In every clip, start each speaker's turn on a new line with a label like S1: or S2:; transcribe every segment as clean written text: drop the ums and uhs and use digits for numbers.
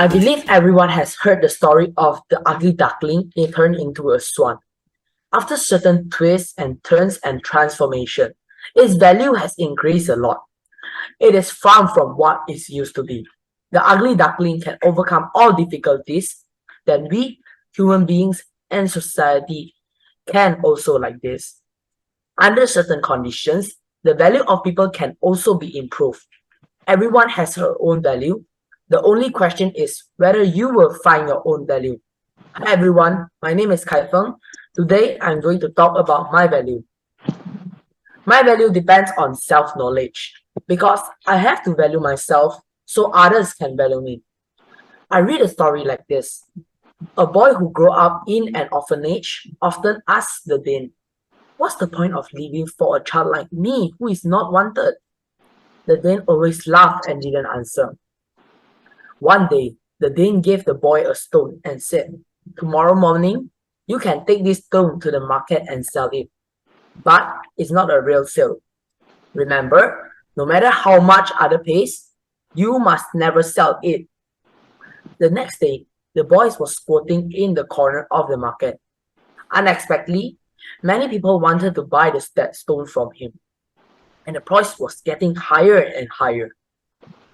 S1: I believe everyone has heard the story of the ugly duckling turned into a swan. After certain twists and turns and transformation, its value has increased a lot. It is far from what it used to be. The ugly duckling can overcome all difficulties that we, human beings, and society can also like this. Under certain conditions, the value of people can also be improved. Everyone has her own value. The only question is whether you will find your own value. Hi everyone, my name is Khai Feng. Today I'm going to talk about my value. My value depends on self-knowledge because I have to value myself so others can value me. I read a story like this. A boy who grew up in an orphanage often asks the dean, "What's the point of living for a child like me who is not wanted?" The dean always laughed and didn't answer. One day, the dean gave the boy a stone and said, "Tomorrow morning, you can take this stone to the market and sell it. But it's not a real sale. Remember, no matter how much other pays, you must never sell it." The next day, the boy was squatting in the corner of the market. Unexpectedly, many people wanted to buy that stone from him, and the price was getting higher and higher.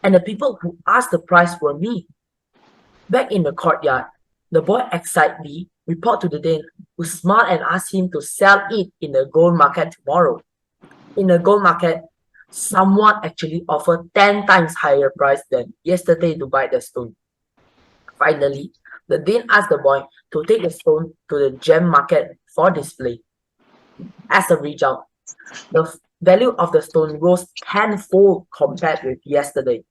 S1: And the people who asked the price were me. Back in the courtyard, the boy excitedly reported to the dean, who smiled and asked him to sell it in the gold market tomorrow. In the gold market, someone actually offered 10 times higher price than yesterday to buy the stone. Finally, the dean asked the boy to take the stone to the gem market for display. As a result, the value of the stone rose tenfold compared with yesterday.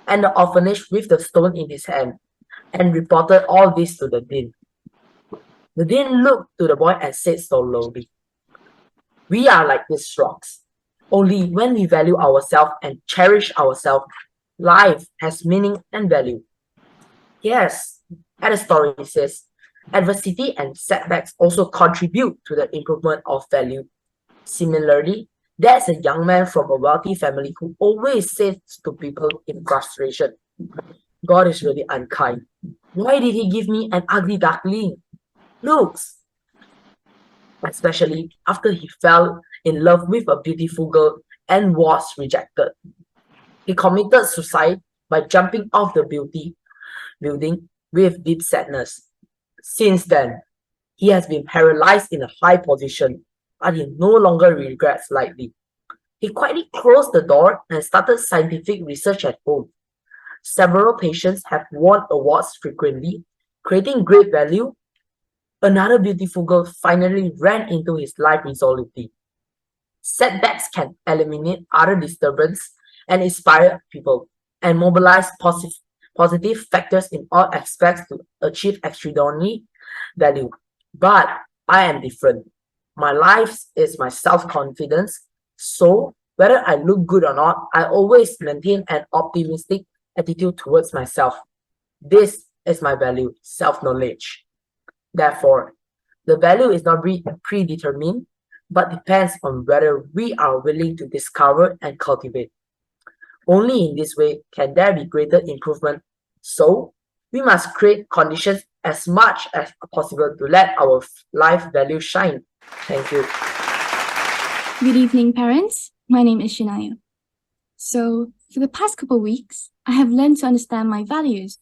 S1: And the orphanage with the stone in his hand and reported all this to the dean. The dean looked to the boy and said slowly, "We are like these rocks. Only when we value ourselves and cherish ourselves, life has meaning and value." Yes, as the story says, adversity and setbacks also contribute to the improvement of value. Similarly, there's a young man from a wealthy family who always says to people in frustration, "God is really unkind. Why did he give me an ugly duckling? Looks." Especially after he fell in love with a beautiful girl and was rejected. He committed suicide by jumping off the building with deep sadness. Since then, he has been paralyzed in a high position, but he no longer regrets lightly. He quietly closed the door and started scientific research at home. Several patients have won awards frequently, creating great value. Another beautiful girl finally ran into his life resolutely. Setbacks can eliminate other disturbance and inspire people and mobilize positive factors in all aspects to achieve extraordinary value. But I am different. My life is my self-confidence. So whether I look good or not, I always maintain an optimistic attitude towards myself. This is my value, self-knowledge. Therefore, the value is not predetermined, but depends on whether we are willing to discover and cultivate. Only in this way can there be greater improvement. So, we must create conditions as much as possible to let our life value shine. Thank you.
S2: Good evening, parents. My name is Shannaya. So, for the past couple of weeks, I have learned to understand my values.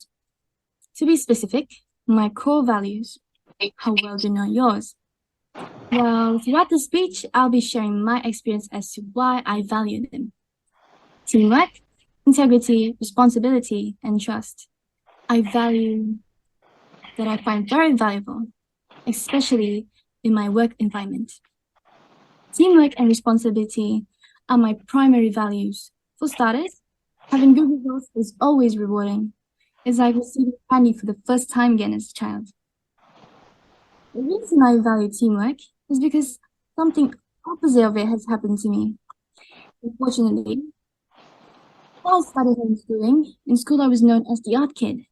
S2: To be specific, my core values. How well do you know yours? Well, throughout the speech, I'll be sharing my experience as to why I value them. Teamwork, integrity, responsibility, and trust. I value that I find very valuable, especially in my work environment. Teamwork and responsibility are my primary values. For starters, having good results is always rewarding. It's like receiving candy for the first time again as a child. The reason I value teamwork is because something opposite of it has happened to me. Unfortunately, while I started homeschooling, in school I was known as the art kid.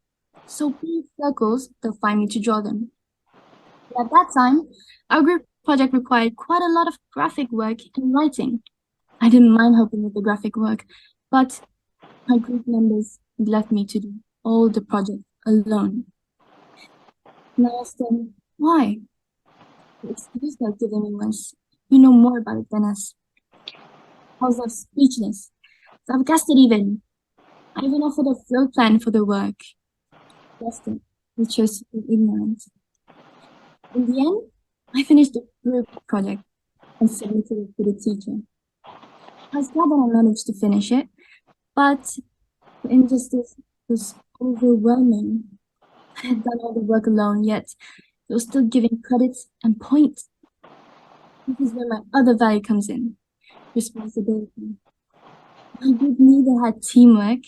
S2: So big circles, they'll find me to draw them. At that time, our group project required quite a lot of graphic work and writing. I didn't mind helping with the graphic work, but my group members left me to do all the projects alone. And I asked them, why? The excuse they're giving me was, you know more about it than us. I was left speechless, flabbergasted even. I even offered a flow plan for the work. Justin, we chose to be ignorant. In the end, I finished the group project and submitted it to the teacher. I was glad that I managed to finish it, but the injustice was overwhelming. I had done all the work alone, yet they were still giving credits and points. This is where my other value comes in, responsibility. My group neither had teamwork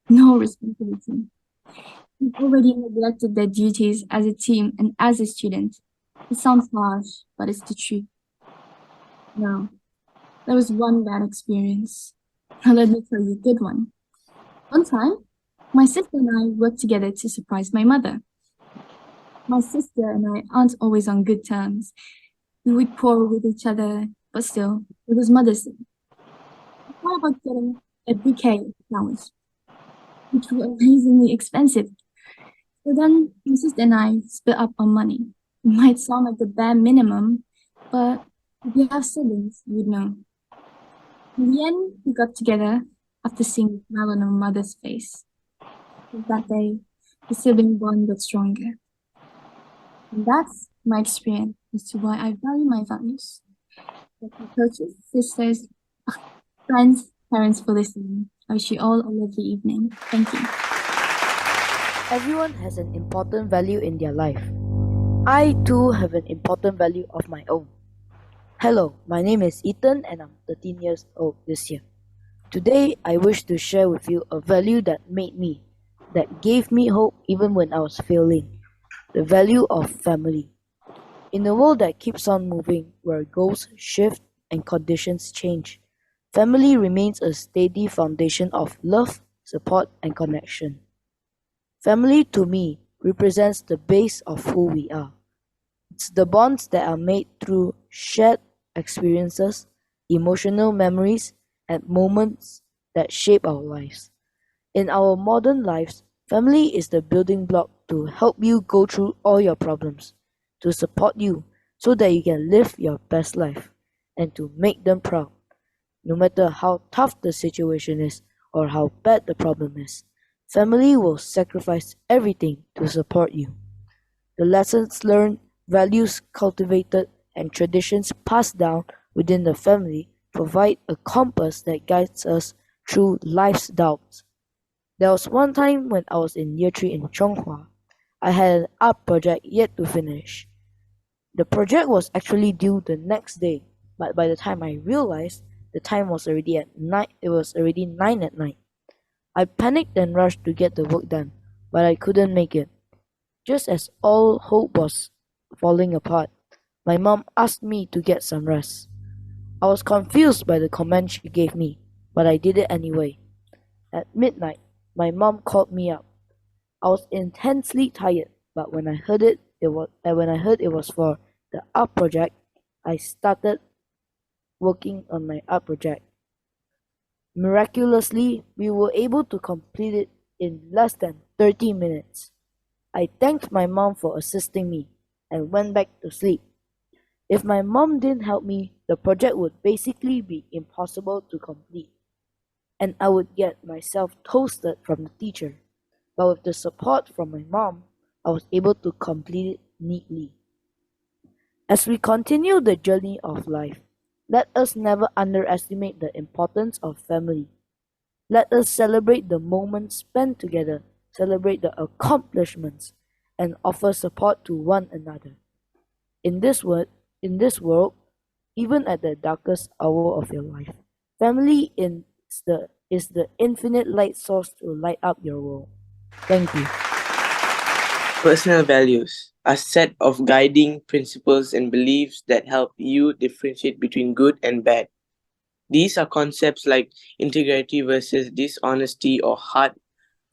S2: nor responsibility. They've already neglected their duties as a team and as a student. It sounds harsh, but it's the truth. Now, there was one bad experience. Now let me tell you a good one. One time, my sister and I worked together to surprise my mother. My sister and I aren't always on good terms. We would quarrel with each other, but still, it was Mother's Day. I thought about getting a bouquet of flowers, which were amazingly expensive. So then, my sister and I split up on money. It might sound like the bare minimum, but if you have siblings, you would know. In the end, we got together after seeing the smile on our mother's face. That day, the sibling bond got stronger. And that's my experience as to why I value my values. Thank you, coaches, sisters, friends, parents for listening. I wish you all a lovely evening. Thank you.
S3: Everyone has an important value in their life. I too have an important value of my own. Hello, my name is Ethan and I'm 13 years old this year. Today, I wish to share with you a value that made me, that gave me hope even when I was failing. The value of family. In a world that keeps on moving, where goals shift and conditions change, family remains a steady foundation of love, support, and connection. Family to me represents the base of who we are. It's the bonds that are made through shared experiences, emotional memories, and moments that shape our lives. In our modern lives, family is the building block to help you go through all your problems, to support you so that you can live your best life, and to make them proud, no matter how tough the situation is or how bad the problem is. Family will sacrifice everything to support you. The lessons learned, values cultivated, and traditions passed down within the family provide a compass that guides us through life's doubts. There was one time when I was in year 3 in Chonghua. I had an art project yet to finish. The project was actually due the next day, but by the time I realized, the time was already at night. It was already 9 at night. I panicked and rushed to get the work done, but I couldn't make it. Just as all hope was falling apart, my mom asked me to get some rest. I was confused by the command she gave me, but I did it anyway. At midnight, my mom called me up. I was intensely tired, but when I heard it was for the art project, I started working on my art project. Miraculously, we were able to complete it in less than 30 minutes. I thanked my mom for assisting me and went back to sleep. If my mom didn't help me, the project would basically be impossible to complete, and I would get myself toasted from the teacher. But with the support from my mom, I was able to complete it neatly. As we continue the journey of life, let us never underestimate the importance of family. Let us celebrate the moments spent together, celebrate the accomplishments, and offer support to one another. In this world, even at the darkest hour of your life, family is the infinite light source to light up your world. Thank you.
S4: Personal values, a set of guiding principles and beliefs that help you differentiate between good and bad. These are concepts like integrity versus dishonesty or hard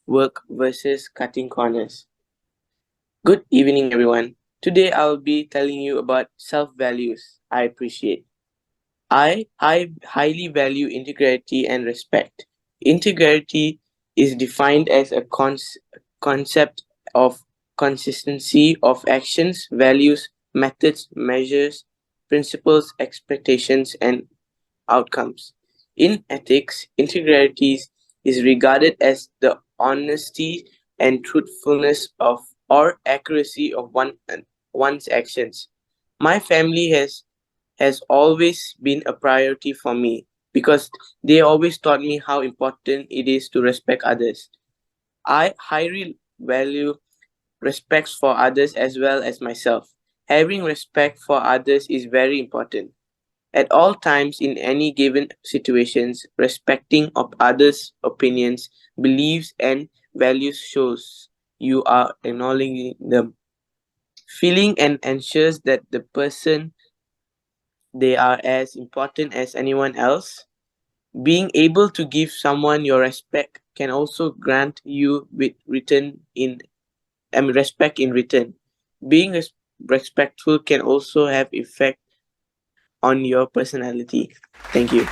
S4: work versus cutting corners. Good evening, everyone. Today I'll be telling you about self values I appreciate. I highly value integrity and respect. Integrity is defined as a concept of consistency of actions, values, methods, measures, principles, expectations, and outcomes. In ethics, integrity is regarded as the honesty and truthfulness of or accuracy of one's actions. My family has always been a priority for me because they always taught me how important it is to respect others. I highly value respect for others as well as myself. Having respect for others is very important. At all times in any given situations, respecting of others' opinions, beliefs, and values shows you are acknowledging them. Feeling and ensures that the person they are as important as anyone else. Being able to give someone your respect can also grant you with return in respect in return. Being respectful can also have effect on your personality. Thank you.